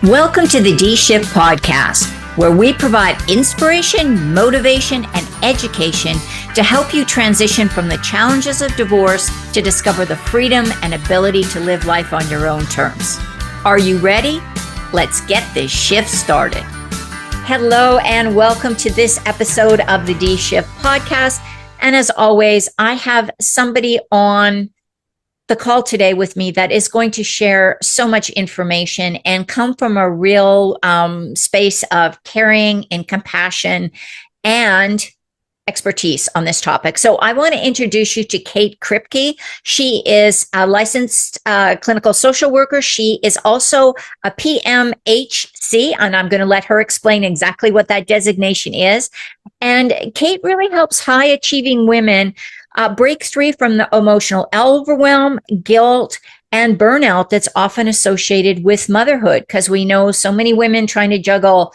Welcome to the D-Shift podcast, where we provide inspiration, motivation, and education to help you transition from the challenges of divorce to discover the freedom and ability to live life on your own terms. Are you ready? Let's get this shift started. Hello, and welcome to this episode of the D-Shift podcast. And as always, I have somebody on the call today with me that is going to share so much information and come from a real space of caring and compassion and expertise on this topic. So I want to introduce you to Kate Kripke. She is a licensed clinical social worker. She is also a PMHC, and I'm going to let her explain exactly what that designation is. And Kate really helps high achieving women break free from the emotional overwhelm, guilt, and burnout that's often associated with motherhood, because we know so many women trying to juggle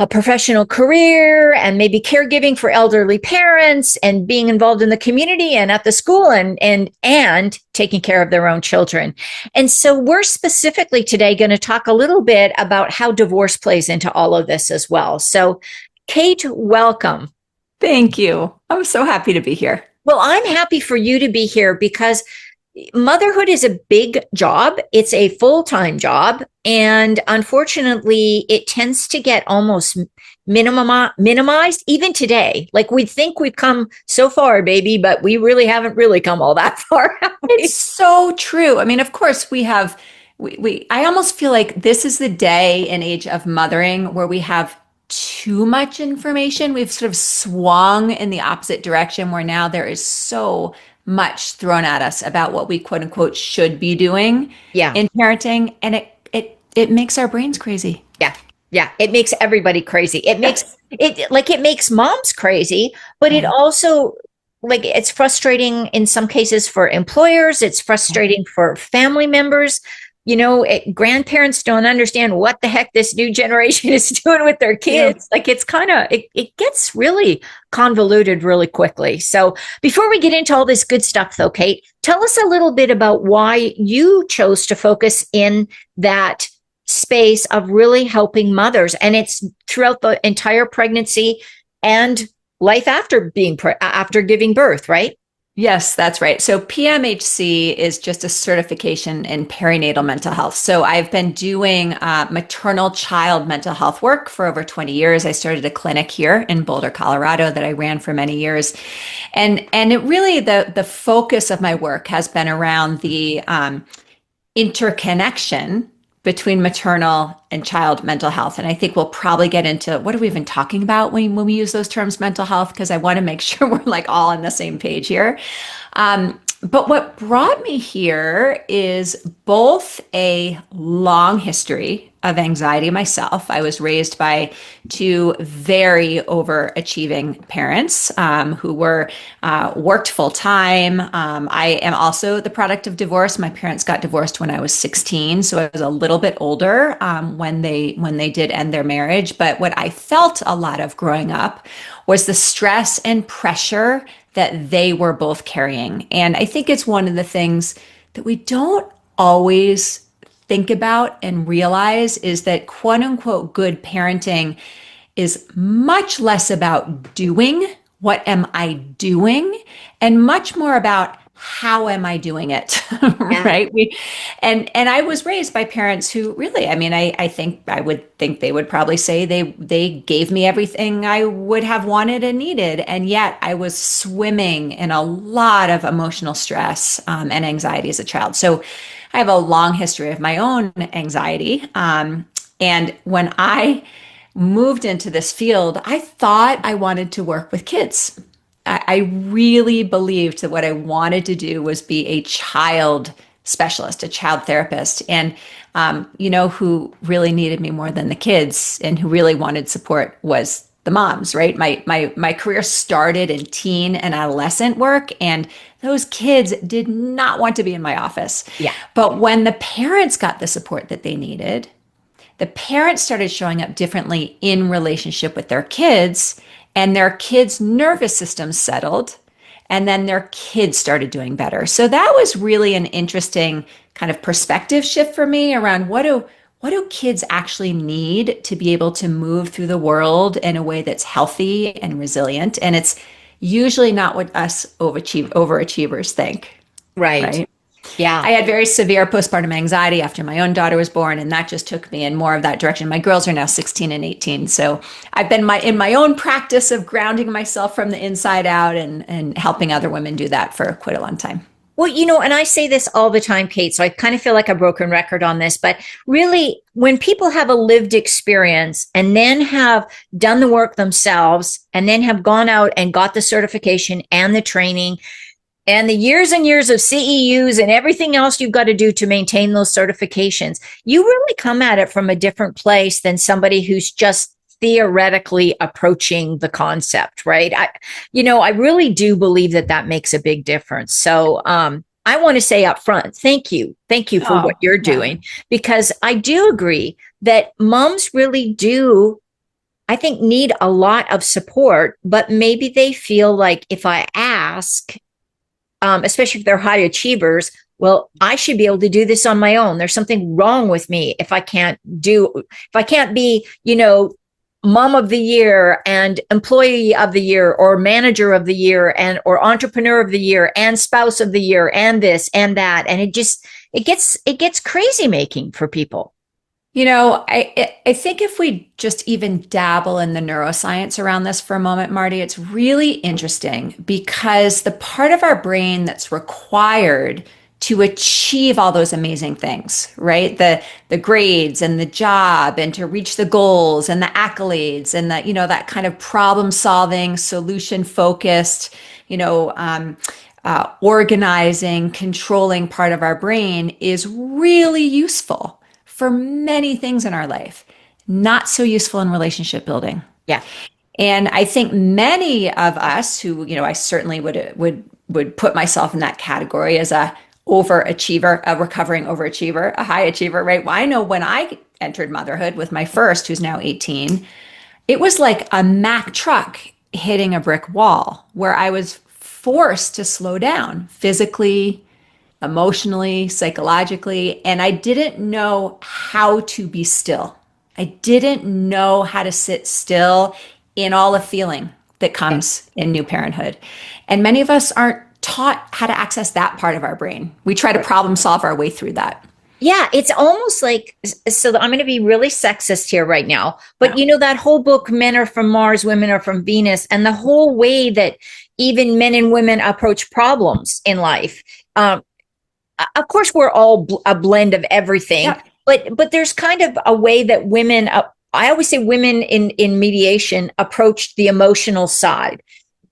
a professional career and maybe caregiving for elderly parents and being involved in the community and at the school and taking care of their own children. And so we're specifically today going to talk a little bit about how divorce plays into all of this as well. So Kate, welcome. Thank you. I'm so happy to be here. Well, I'm happy for you to be here because motherhood is a big job. It's a full-time job. And unfortunately, it tends to get almost minimized even today. Like we think we've come so far, baby, but we really haven't really come all that far. It's so true. I mean, of course, I almost feel like this is the day and age of mothering where we have too much information. We've sort of swung in the opposite direction where now there is so much thrown at us about what we quote unquote should be doing in parenting. And it makes our brains crazy. Yeah. It makes everybody crazy. It makes moms crazy, but it also it's frustrating in some cases for employers. It's frustrating for family members. You know, grandparents don't understand what the heck this new generation is doing with their kids. Yeah. Like it gets really convoluted really quickly. So before we get into all this good stuff though, Kate, tell us a little bit about why you chose to focus in that space of really helping mothers. And it's throughout the entire pregnancy and life after after giving birth, right? Yes, that's right. So PMHC is just a certification in perinatal mental health. So I've been doing maternal child mental health work for over 20 years. I started a clinic here in Boulder, Colorado that I ran for many years. And it really, the focus of my work has been around the interconnection between maternal and child mental health. And I think we'll probably get into what are we even talking about when we use those terms mental health, because I want to make sure we're like all on the same page here. But what brought me here is both a long history of anxiety myself. I was raised by two very overachieving parents who worked full time. I am also the product of divorce. My parents got divorced when I was 16, so I was a little bit older when they did end their marriage. But what I felt a lot of growing up was the stress and pressure that they were both carrying. And I think it's one of the things that we don't always think about and realize is that quote unquote good parenting is much less about doing, what am I doing, and much more about how am I doing it, right? And I was raised by parents who really, I mean, I would think they would probably say they gave me everything I would have wanted and needed. And yet I was swimming in a lot of emotional stress and anxiety as a child. So I have a long history of my own anxiety. And when I moved into this field, I thought I wanted to work with kids. I really believed that what I wanted to do was be a child specialist, a child therapist, and who really needed me more than the kids and who really wanted support was the moms, right? My career started in teen and adolescent work, and those kids did not want to be in my office. Yeah. But when the parents got the support that they needed, the parents started showing up differently in relationship with their kids, and their kids' nervous systems settled, and then their kids started doing better. So that was really an interesting kind of perspective shift for me around what do what do kids actually need to be able to move through the world in a way that's healthy and resilient? And it's usually not what us overachievers think, Right. right? Yeah. I had very severe postpartum anxiety after my own daughter was born, and that just took me in more of that direction. My girls are now 16 and 18, so I've been in my own practice of grounding myself from the inside out and helping other women do that for quite a long time. Well, and I say this all the time, Kate, so I kind of feel like a broken record on this, but really, when people have a lived experience and then have done the work themselves and then have gone out and got the certification and the training and the years and years of CEUs and everything else you've got to do to maintain those certifications, you really come at it from a different place than somebody who's just theoretically approaching the concept, right? I really do believe that makes a big difference. So, I want to say up front, thank you for what Oh, you're yeah. doing, because I do agree that moms really do, I think, need a lot of support, but maybe they feel like if I ask, especially if they're high achievers, well, I should be able to do this on my own. There's something wrong with me if I can't be, mom of the year and employee of the year or manager of the year and or entrepreneur of the year and spouse of the year and this and that. And it gets crazy making for people. I think if we just even dabble in the neuroscience around this for a moment, Marty, it's really interesting because the part of our brain that's required to achieve all those amazing things, right? The grades and the job and to reach the goals and the accolades and that kind of problem solving, solution focused, organizing, controlling part of our brain is really useful for many things in our life, not so useful in relationship building. Yeah. And I think many of us who, I certainly would put myself in that category as a overachiever, a recovering overachiever, a high achiever, right? Well, I know when I entered motherhood with my first, who's now 18, it was like a Mack truck hitting a brick wall where I was forced to slow down physically, emotionally, psychologically, and I didn't know how to be still. I didn't know how to sit still in all the feeling that comes in new parenthood. And many of us aren't taught how to access that part of our brain. We try to problem solve our way through that. Yeah, it's almost like, so I'm going to be really sexist here right now, but Yeah. that whole book, Men Are From Mars, Women Are From Venus, and the whole way that even men and women approach problems in life. Of course, we're all a blend of everything, Yeah. but there's kind of a way that women, I always say women in mediation approach the emotional side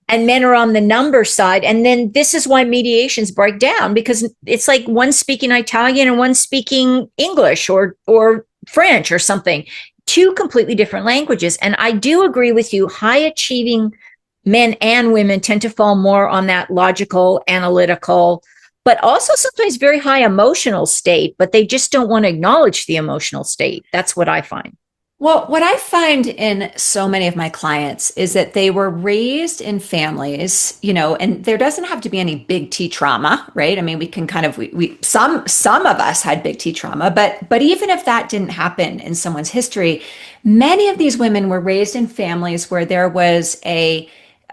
and men are on the number side. And then this is why mediations break down, because it's like one speaking Italian and one speaking English or French or something, two completely different languages. And I do agree with you. High achieving men and women tend to fall more on that logical, analytical, but also sometimes very high emotional state, but they just don't want to acknowledge the emotional state. That's what I find. Well, what I find in so many of my clients is that they were raised in families, and there doesn't have to be any big T trauma, right? I mean, we can kind of some of us had big T trauma, but even if that didn't happen in someone's history, many of these women were raised in families where there was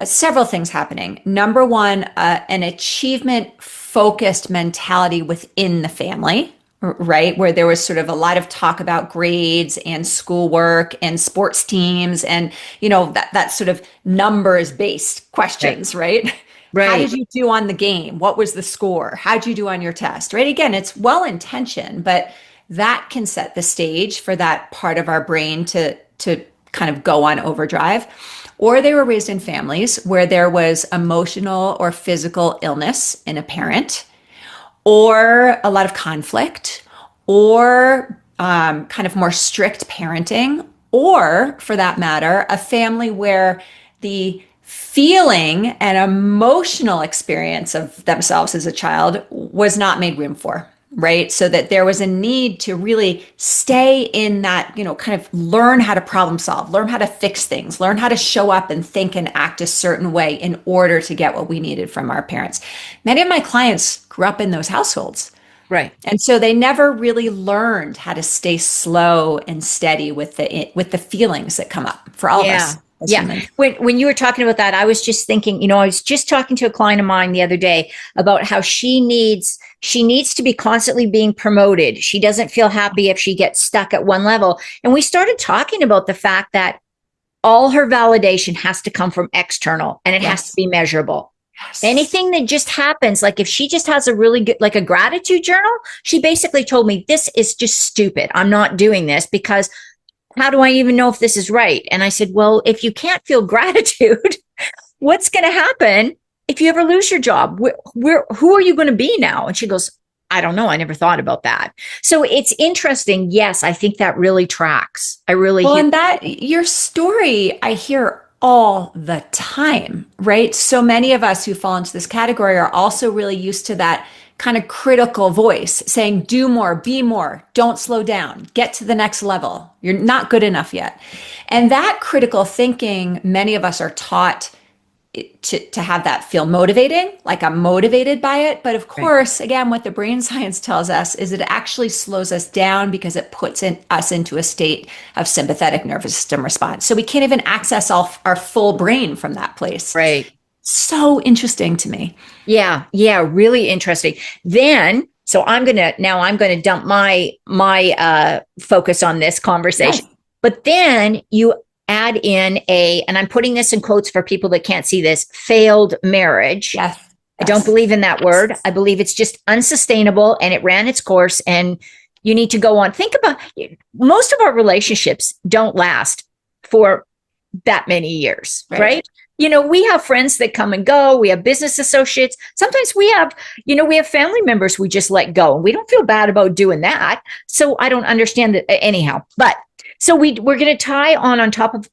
several things happening. Number one, an achievement focused mentality within the family, right? Where there was sort of a lot of talk about grades and schoolwork and sports teams and, that sort of numbers based questions, right? How Right. did you do on the game? What was the score? How'd you do on your test, right? Again, it's well intentioned, but that can set the stage for that part of our brain to kind of go on overdrive. Or they were raised in families where there was emotional or physical illness in a parent, or a lot of conflict, or kind of more strict parenting, or for that matter, a family where the feeling and emotional experience of themselves as a child was not made room for, right? So that there was a need to really stay in that, kind of learn how to problem solve, learn how to fix things, learn how to show up and think and act a certain way in order to get what we needed from our parents. Many of my clients grew up in those households. Right. And so they never really learned how to stay slow and steady with the feelings that come up for all of Yeah. us as Yeah. humans. When you were talking about that, I was just thinking, I was just talking to a client of mine the other day about how she needs to be constantly being promoted. She doesn't feel happy if she gets stuck at one level. And we started talking about the fact that all her validation has to come from external and it has to Yes. be measurable. Yes. Anything that just happens, like if she just has a really good, like a gratitude journal, she basically told me, this is just stupid. I'm not doing this because how do I even know if this is right? And I said, well, if you can't feel gratitude, what's going to happen if you ever lose your job? Who are you going to be now? And she goes, I don't know. I never thought about that. So it's interesting. Yes, I think that really tracks. I really Well, hear. and that your story, I hear all the time, right? So many of us who fall into this category are also really used to that kind of critical voice saying, do more, be more, don't slow down, get to the next level. You're not good enough yet. And that critical thinking, many of us are taught to have that feel motivating, like I'm motivated by it. But of Right. course, again, what the brain science tells us is it actually slows us down because it puts us into a state of sympathetic nervous system response. So we can't even access our full brain from that place. Right. So interesting to me. Yeah. Yeah. Really interesting. Then, so I'm gonna dump my focus on this conversation. Yes. But then you add in and I'm putting this in quotes for people that can't see this, failed marriage. Yes. I don't Yes. believe in that word. I believe it's just unsustainable and it ran its course and you need to go on. Think about most of our relationships don't last for that many years, Right. right? We have friends that come and go. We have business associates. Sometimes we have family members we just let go and we don't feel bad about doing that. So I don't understand that anyhow. But so we're going to tie on top of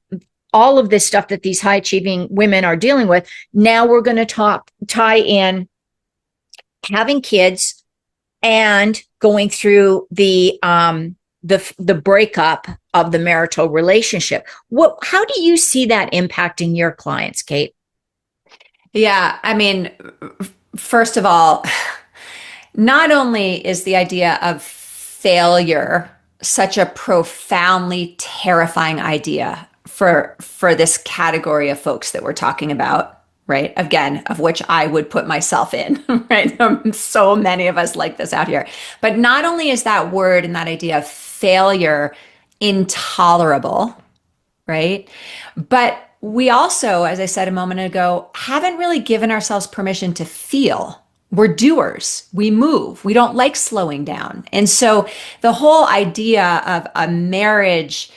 all of this stuff that these high achieving women are dealing with. Now we're going to tie in having kids and going through the breakup of the marital relationship. How do you see that impacting your clients, Kate? Yeah. I mean, first of all, not only is the idea of failure such a profoundly terrifying idea for this category of folks that we're talking about, right? Again, of which I would put myself in, right? So many of us like this out here. But not only is that word and that idea of failure intolerable, right? But we also, as I said a moment ago, haven't really given ourselves permission to feel. We're doers. We move. We don't like slowing down. And so the whole idea of a marriage,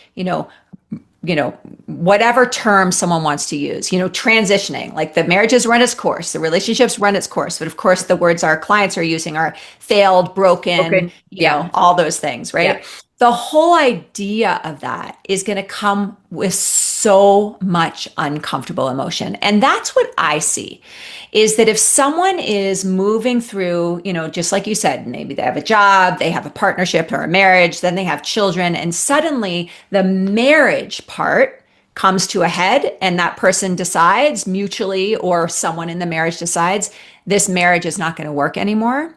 whatever term someone wants to use, transitioning, like the marriage has run its course, the relationships run its course. But of course, the words our clients are using are failed, broken, Okay. Yeah. all those things, Yeah. right? The whole idea of that is going to come with so much uncomfortable emotion. And that's what I see is that if someone is moving through, just like you said, maybe they have a job, they have a partnership or a marriage, then they have children, and suddenly the marriage part comes to a head and that person decides mutually or someone in the marriage decides this marriage is not going to work anymore.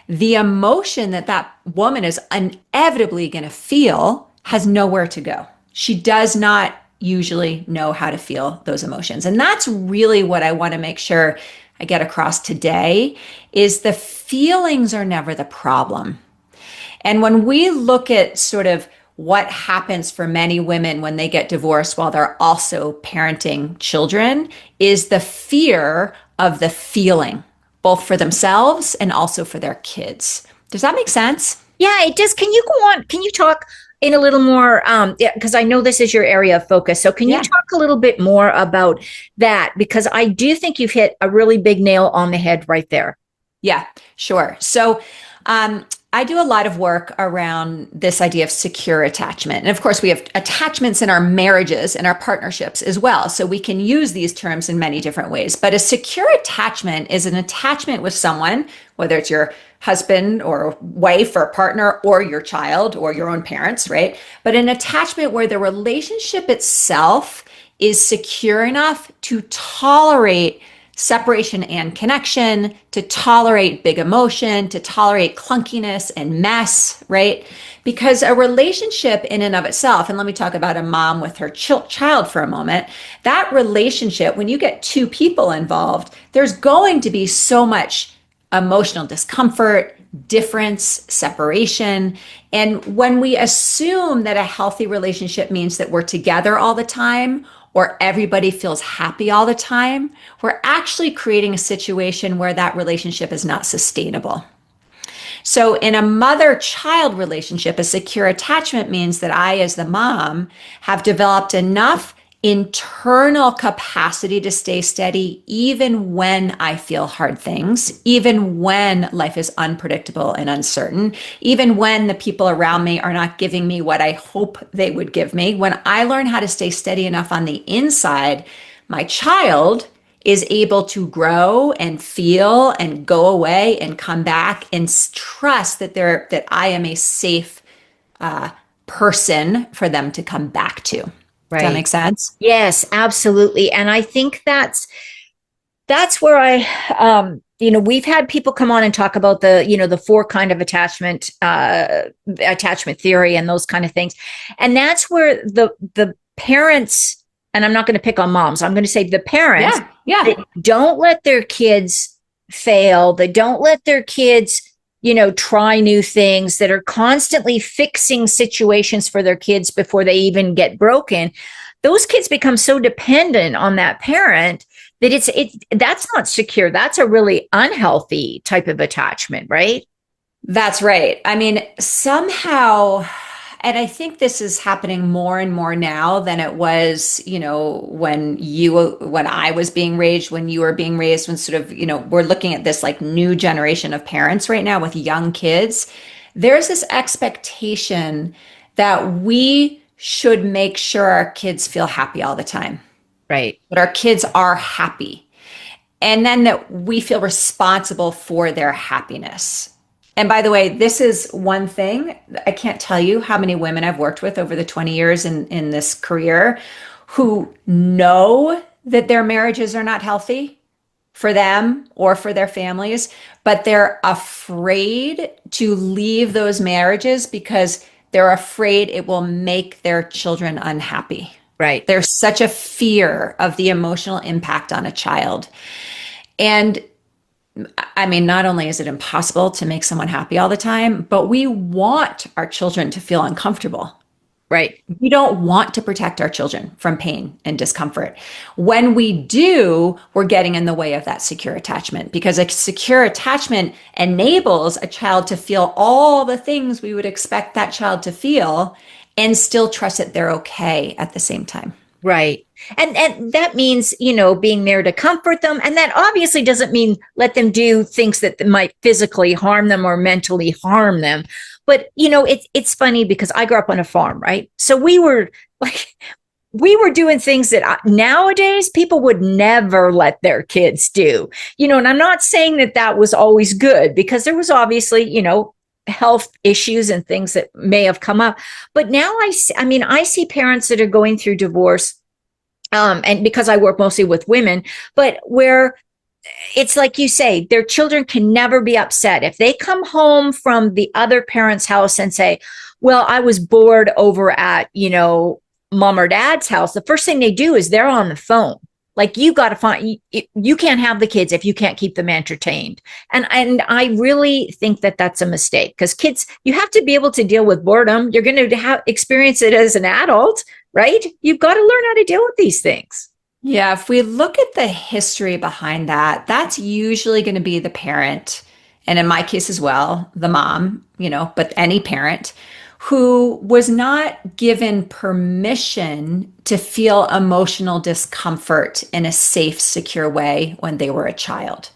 The emotion that woman is inevitably going to feel has nowhere to go. She does not usually know how to feel those emotions. And that's really what I want to make sure I get across today is the feelings are never the problem. And when we look at sort of what happens for many women when they get divorced while they're also parenting children is the fear of the feeling, both for themselves and also for their kids. Does that make sense? Yeah, it does. Can you go on? Can you talk in a little more? Yeah, because I know this is your area of focus. So can you Yeah. talk a little bit more about that? Because I do think you've hit a really big nail on the head right there. Yeah, sure. So I do a lot of work around this idea of secure attachment. And of course, we have attachments in our marriages and our partnerships as well. So we can use these terms in many different ways. But a secure attachment is an attachment with someone, whether it's your husband or wife or partner or your child or your own parents, right? But an attachment where the relationship itself is secure enough to tolerate separation and connection, to tolerate big emotion, to tolerate clunkiness and mess, right? Because a relationship in and of itself, and let me talk about a mom with her child for a moment, that relationship, when you get two people involved, there's going to be so much emotional discomfort, difference, separation. And when we assume that a healthy relationship means that we're together all the time, or everybody feels happy all the time, we're actually creating a situation where that relationship is not sustainable. So, in a mother child relationship, a secure attachment means that I, as the mom, have developed enough internal capacity to stay steady even when I feel hard things, even when life is unpredictable and uncertain, even when the people around me are not giving me what I hope they would give me. When I learn how to stay steady enough on the inside, my child is able to grow and feel and go away and come back and trust that I am a safe person for them to come back to. Does that Right. make sense? Yes, absolutely. And I think that's where we've had people come on and talk about the four kind of attachment theory and those kind of things. And that's where the parents, and I'm not going to pick on moms, I'm going to say the parents Yeah. that don't let their kids fail, that don't let their kids try new things, that are constantly fixing situations for their kids before they even get broken. Those kids become so dependent on that parent that that's not secure. That's a really unhealthy type of attachment, right? That's right. I mean, somehow, and I think this is happening more and more now than it was, when I was being raised, when you were being raised, when sort of, we're looking at this like new generation of parents right now with young kids. There's this expectation that we should make sure our kids feel happy all the time, Right. that our kids are happy, and then that we feel responsible for their happiness. And by the way, this is one thing. I can't tell you how many women I've worked with over the 20 years in this career who know that their marriages are not healthy for them or for their families, but they're afraid to leave those marriages because they're afraid it will make their children unhappy. Right. There's such a fear of the emotional impact on a child. And I mean, not only is it impossible to make someone happy all the time, but we want our children to feel uncomfortable. Right. We don't want to protect our children from pain and discomfort. When we do, we're getting in the way of that secure attachment, because a secure attachment enables a child to feel all the things we would expect that child to feel and still trust that they're okay at the same time. Right. And that means, being there to comfort them. And that obviously doesn't mean let them do things that might physically harm them or mentally harm them. But, it's funny because I grew up on a farm, right? So we were doing things that nowadays people would never let their kids do, and I'm not saying that was always good, because there was obviously, health issues and things that may have come up. But now I see parents that are going through divorce, and because I work mostly with women, but where it's like you say, their children can never be upset if they come home from the other parent's house and say, well, I was bored over at, mom or dad's house. The first thing they do is they're on the phone. Like, you got to find, you can't have the kids if you can't keep them entertained. And I really think that that's a mistake, because kids, you have to be able to deal with boredom. You're going to experience it as an adult, right? You've got to learn how to deal with these things. Yeah, if we look at the history behind that, that's usually going to be the parent, and in my case as well, the mom, but any parent who was not given permission to feel emotional discomfort in a safe, secure way when they were a child.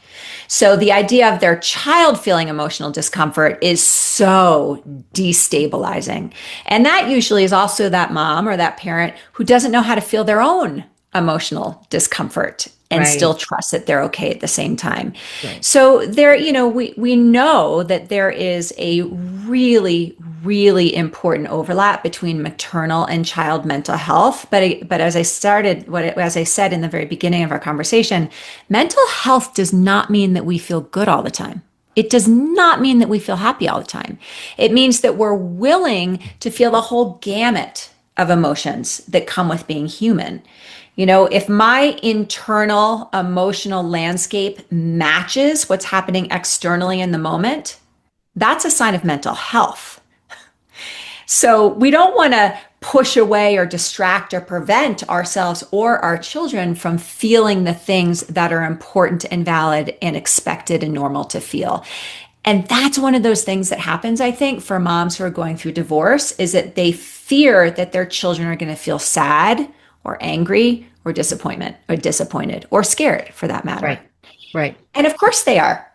So the idea of their child feeling emotional discomfort is so destabilizing. And that usually is also that mom or that parent who doesn't know how to feel their own emotional discomfort and Right. still trust that they're okay at the same time. Right. So there, we know that there is a really, really important overlap between maternal and child mental health. But as I said in the very beginning of our conversation, mental health does not mean that we feel good all the time. It does not mean that we feel happy all the time. It means that we're willing to feel the whole gamut of emotions that come with being human. You know, if my internal emotional landscape matches what's happening externally in the moment, that's a sign of mental health. So we don't want to push away or distract or prevent ourselves or our children from feeling the things that are important and valid and expected and normal to feel. And that's one of those things that happens, I think, for moms who are going through divorce, is that they fear that their children are going to feel sad or angry or disappointed or scared, for that matter. Right. Right. And of course they are.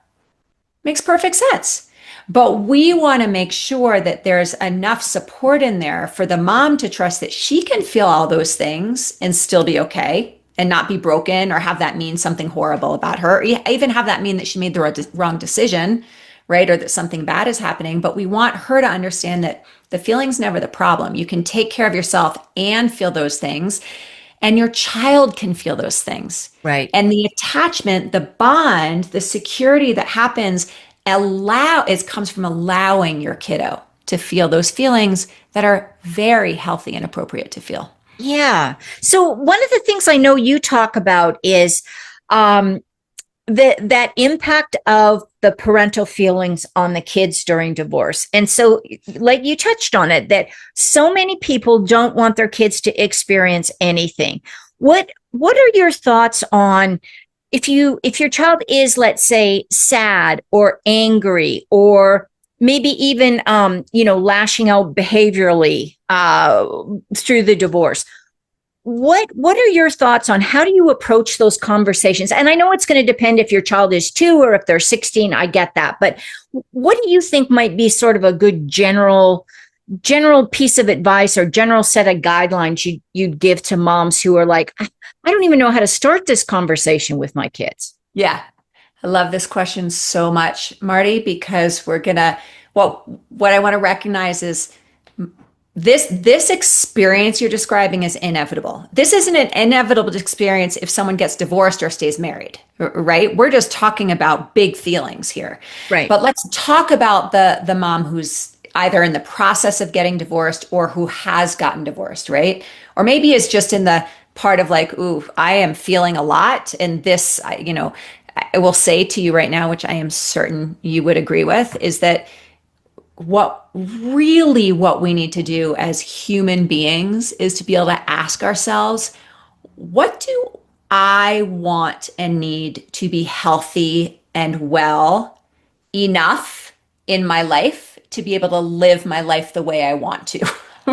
Makes perfect sense. But we want to make sure that there's enough support in there for the mom to trust that she can feel all those things and still be okay and not be broken or have that mean something horrible about her, or even have that mean that she made the wrong decision, right? Or that something bad is happening. But we want her to understand that the feeling's never the problem. You can take care of yourself and feel those things, and your child can feel those things. Right. And the attachment, the bond, the security that happens comes from allowing your kiddo to feel those feelings that are very healthy and appropriate to feel. Yeah. So one of the things I know you talk about is that impact of the parental feelings on the kids during divorce. And so, like you touched on it, that so many people don't want their kids to experience anything. What are your thoughts on if your child is, let's say, sad or angry or maybe even lashing out behaviorally through the divorce? What are your thoughts on how do you approach those conversations? And I know it's going to depend if your child is 2 or if they're 16, I get that. But what do you think might be sort of a good general piece of advice or general set of guidelines you'd give to moms who are like, I don't even know how to start this conversation with my kids? Yeah. I love this question so much, Marty, because what I want to recognize is this experience you're describing is inevitable. This isn't an inevitable experience if someone gets divorced or stays married, right? We're just talking about big feelings here. Right. But let's talk about the mom who's either in the process of getting divorced or who has gotten divorced, right? Or maybe is just in the part of like, ooh, I am feeling a lot. And this, I will say to you right now, which I am certain you would agree with, is that what we need to do as human beings is to be able to ask ourselves, what do I want and need to be healthy and well enough in my life to be able to live my life the way I want to?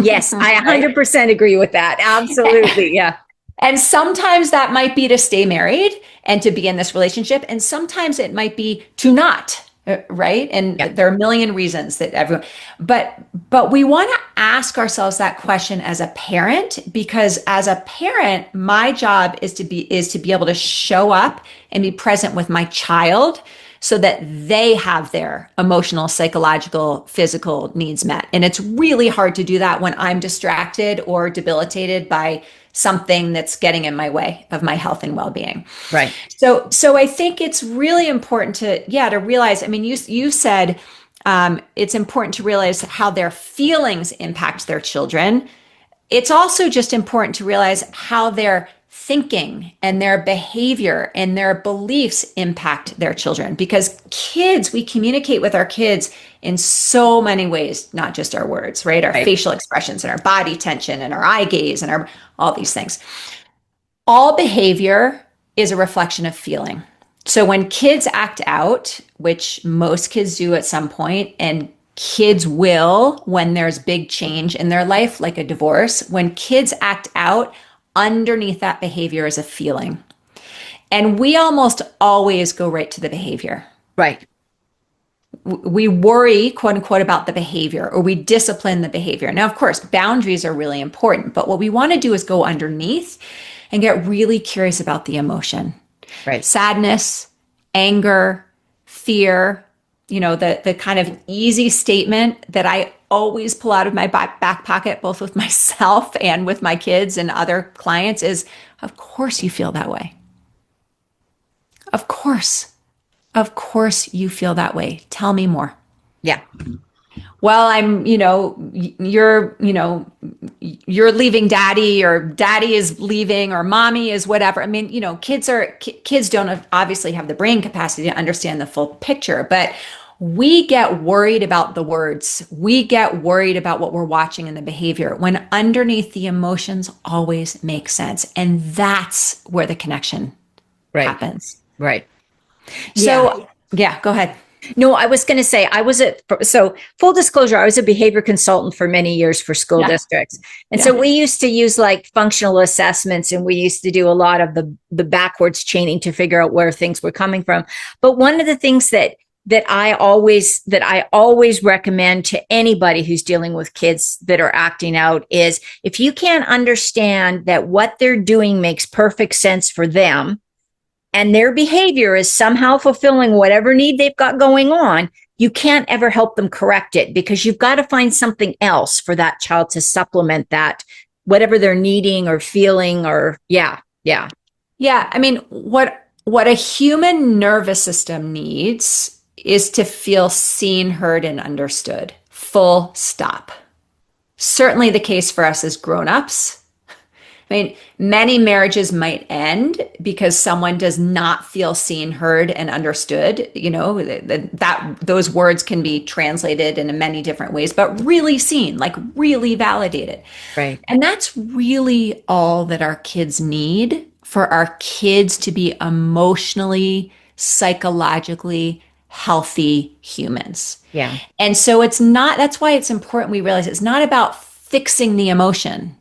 Yes, I 100% agree with that. Absolutely. Yeah. And sometimes that might be to stay married and to be in this relationship. And sometimes it might be to not, right? And there are a million reasons that but we want to ask ourselves that question as a parent, because as a parent, my job is to be able to show up and be present with my child so that they have their emotional, psychological, physical needs met. And it's really hard to do that when I'm distracted or debilitated by something that's getting in my way of my health and well-being. Right. So I think it's really important to realize, I mean, you said it's important to realize how their feelings impact their children. It's also just important to realize how their thinking and their behavior and their beliefs impact their children, because we communicate with our kids in so many ways, not just our words, right? Our facial expressions and our body tension and our eye gaze and all these things. All behavior is a reflection of feeling. So when kids act out, which most kids do at some point, and kids will when there's big change in their life, like a divorce, when kids act out, underneath that behavior is a feeling. And we almost always go right to the behavior. Right. We worry, quote unquote, about the behavior, or we discipline the behavior. Now, of course, boundaries are really important, but what we want to do is go underneath and get really curious about the emotion. Right. Sadness, anger, fear, the kind of easy statement that I always pull out of my back pocket, both with myself and with my kids and other clients is, of course you feel that way. Of course. Of course you feel that way. Tell me more. Yeah. Well, you're leaving daddy, or daddy is leaving, or mommy is whatever. I mean, kids don't obviously have the brain capacity to understand the full picture, but we get worried about the words. We get worried about what we're watching and the behavior when underneath the emotions always make sense. And that's where the connection happens. Right. So, yeah, go ahead. No, I was going to say so full disclosure, I was a behavior consultant for many years for school districts. And so we used to use like functional assessments, and we used to do a lot of the backwards chaining to figure out where things were coming from. But one of the things that I always recommend to anybody who's dealing with kids that are acting out is, if you can't understand that what they're doing makes perfect sense for them, and their behavior is somehow fulfilling whatever need they've got going on, you can't ever help them correct it, because you've got to find something else for that child to supplement that, whatever they're needing or feeling, or yeah. I mean, what a human nervous system needs is to feel seen, heard, and understood. Full stop. Certainly the case for us as grown-ups. I mean, many marriages might end because someone does not feel seen, heard, and understood. That those words can be translated in many different ways, but really seen, like really validated. Right. And that's really all that our kids need for our kids to be emotionally, psychologically healthy humans. Yeah. And so that's why it's important we realize it's not about fixing the emotion.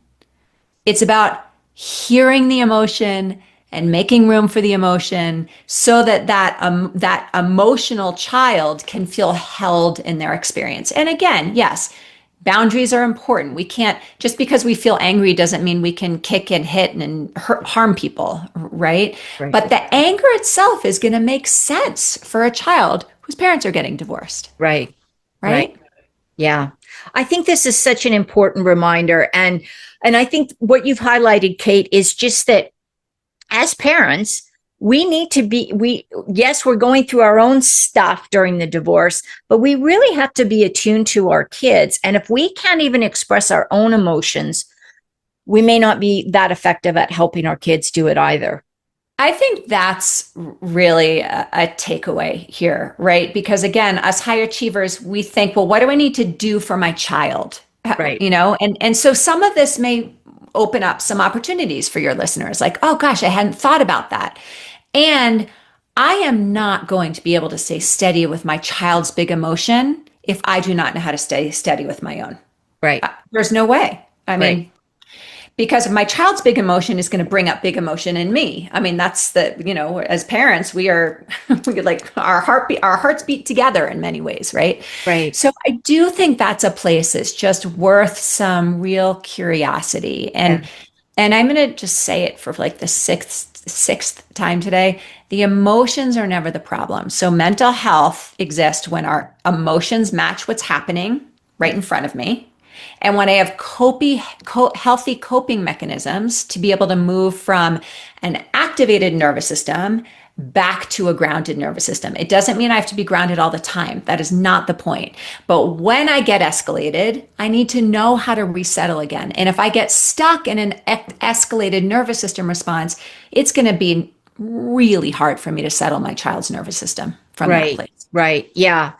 It's about hearing the emotion and making room for the emotion so that emotional child can feel held in their experience. And again, yes, boundaries are important. We can't, just because we feel angry doesn't mean we can kick and hit and harm people, right? But the anger itself is going to make sense for a child whose parents are getting divorced. Right. Yeah. I think this is such an important reminder. And I think what you've highlighted, Kate, is just that as parents, we need to we're going through our own stuff during the divorce, but we really have to be attuned to our kids. And if we can't even express our own emotions, we may not be that effective at helping our kids do it either. I think that's really a takeaway here, right? Because again, us high achievers, we think, well, what do I need to do for my child? Right. And so some of this may open up some opportunities for your listeners, like, oh gosh, I hadn't thought about that. And I am not going to be able to stay steady with my child's big emotion if I do not know how to stay steady with my own. Right. There's no way. I mean, because my child's big emotion is going to bring up big emotion in me. I mean, that's as parents, we like our hearts beat together in many ways, right? Right. So I do think that's a place that's just worth some real curiosity. And I'm going to just say it for like the sixth time today. The emotions are never the problem. So mental health exists when our emotions match what's happening right in front of me. And when I have healthy coping mechanisms to be able to move from an activated nervous system back to a grounded nervous system. It doesn't mean I have to be grounded all the time. That is not the point. But when I get escalated, I need to know how to resettle again. And if I get stuck in an escalated nervous system response, it's going to be really hard for me to settle my child's nervous system from that place. Right. Yeah.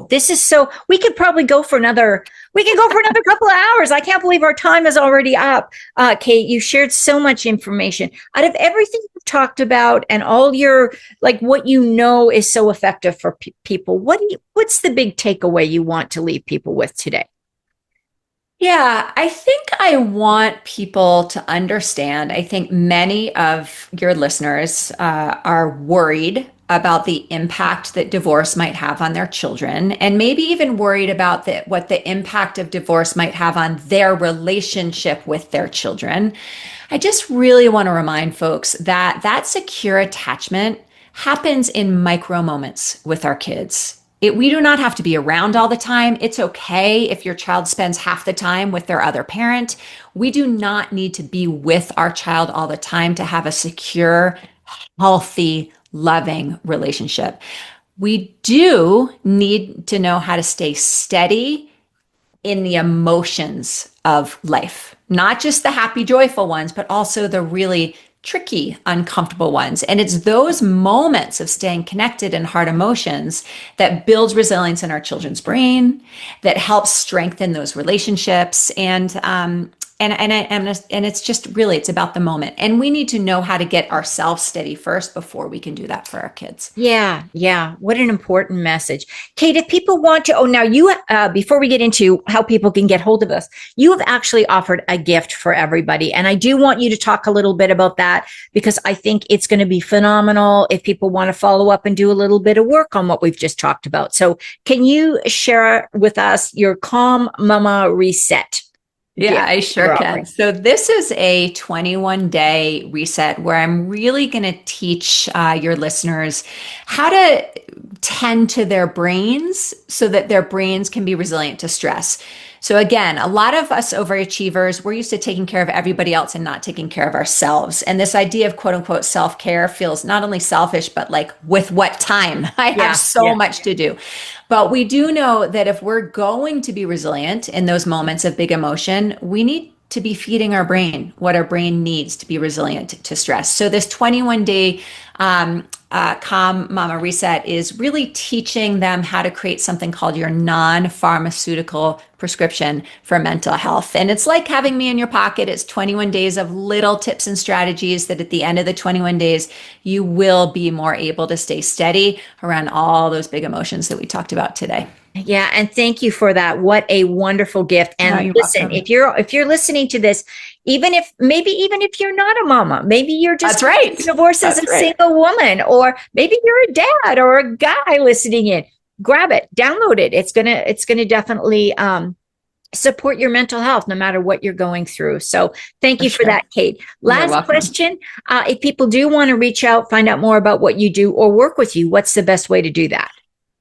This is we could probably go for another couple of hours. I can't believe our time is already up. Kate, you shared so much information. Out of everything you've talked about and all your, what is so effective for people, what's the big takeaway you want to leave people with today? Yeah, I think I want people to understand. I think many of your listeners are worried about the impact that divorce might have on their children, and maybe even worried about what the impact of divorce might have on their relationship with their children. I just really want to remind folks that secure attachment happens in micro moments with our kids. We do not have to be around all the time. It's okay if your child spends half the time with their other parent. We do not need to be with our child all the time to have a secure, healthy, loving relationship. We do need to know how to stay steady in the emotions of life, not just the happy, joyful ones, but also the really tricky, uncomfortable ones. And it's those moments of staying connected in hard emotions that builds resilience in our children's brain, that helps strengthen those relationships. And it's just really, it's about the moment. And we need to know how to get ourselves steady first before we can do that for our kids. Yeah, yeah. What an important message. Kate, if people want to, now you, before we get into how people can get hold of us, you have actually offered a gift for everybody. And I do want you to talk a little bit about that because I think it's going to be phenomenal if people want to follow up and do a little bit of work on what we've just talked about. So can you share with us your Calm Mama Reset? Yeah, I sure can. So this is a 21-day reset where I'm really going to teach your listeners how to tend to their brains so that their brains can be resilient to stress. So again, a lot of us overachievers, we're used to taking care of everybody else and not taking care of ourselves. And this idea of quote unquote self-care feels not only selfish, but like with what time? I have so much to do. But we do know that if we're going to be resilient in those moments of big emotion, we need to be feeding our brain what our brain needs to be resilient to stress. So this 21-day Calm Mama Reset is really teaching them how to create something called your non-pharmaceutical prescription for mental health. And it's like having me in your pocket. It's 21 days of little tips and strategies that at the end of the 21 days, you will be more able to stay steady around all those big emotions that we talked about today. Yeah, and thank you for that. What a wonderful gift. And listen, welcome. if you're listening to this, even if you're not a mama, maybe you're just divorced as a single woman, or maybe you're a dad or a guy listening in, grab it, download it. It's gonna definitely support your mental health no matter what you're going through. So thank you for that, Kate. Last question. If people do want to reach out, find out more about what you do or work with you, what's the best way to do that?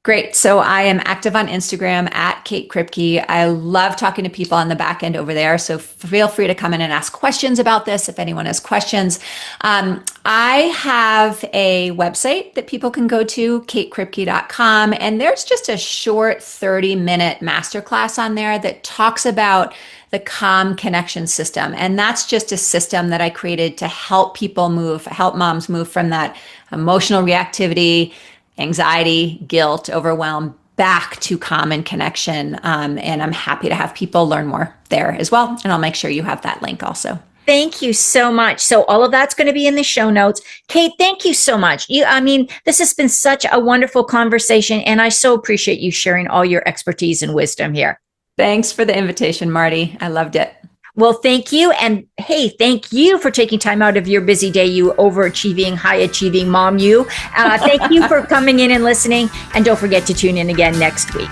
Great. So I am active on Instagram at Kate Kripke. I love talking to people on the back end over there. So feel free to come in and ask questions about this if anyone has questions. I have a website that people can go to, katekripke.com. And there's just a short 30-minute masterclass on there that talks about the Calm Connection System. And that's just a system that I created to help moms move from that emotional reactivity, anxiety, guilt, overwhelm, back to calm and connection. And I'm happy to have people learn more there as well. And I'll make sure you have that link also. Thank you so much. So all of that's going to be in the show notes. Kate, thank you so much. This has been such a wonderful conversation, and I so appreciate you sharing all your expertise and wisdom here. Thanks for the invitation, Marty. I loved it. Well, thank you. And hey, thank you for taking time out of your busy day, you overachieving, high-achieving mom, you. Thank you for coming in and listening. And don't forget to tune in again next week.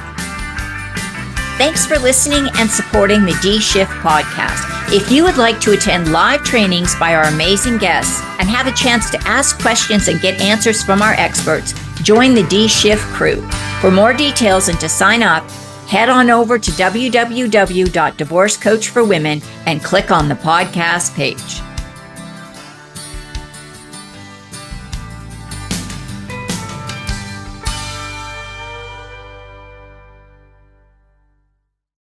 Thanks for listening and supporting the D-Shift podcast. If you would like to attend live trainings by our amazing guests and have a chance to ask questions and get answers from our experts, join the D-Shift crew. For more details and to sign up, head on over to www.divorcecoachforwomen and click on the podcast page.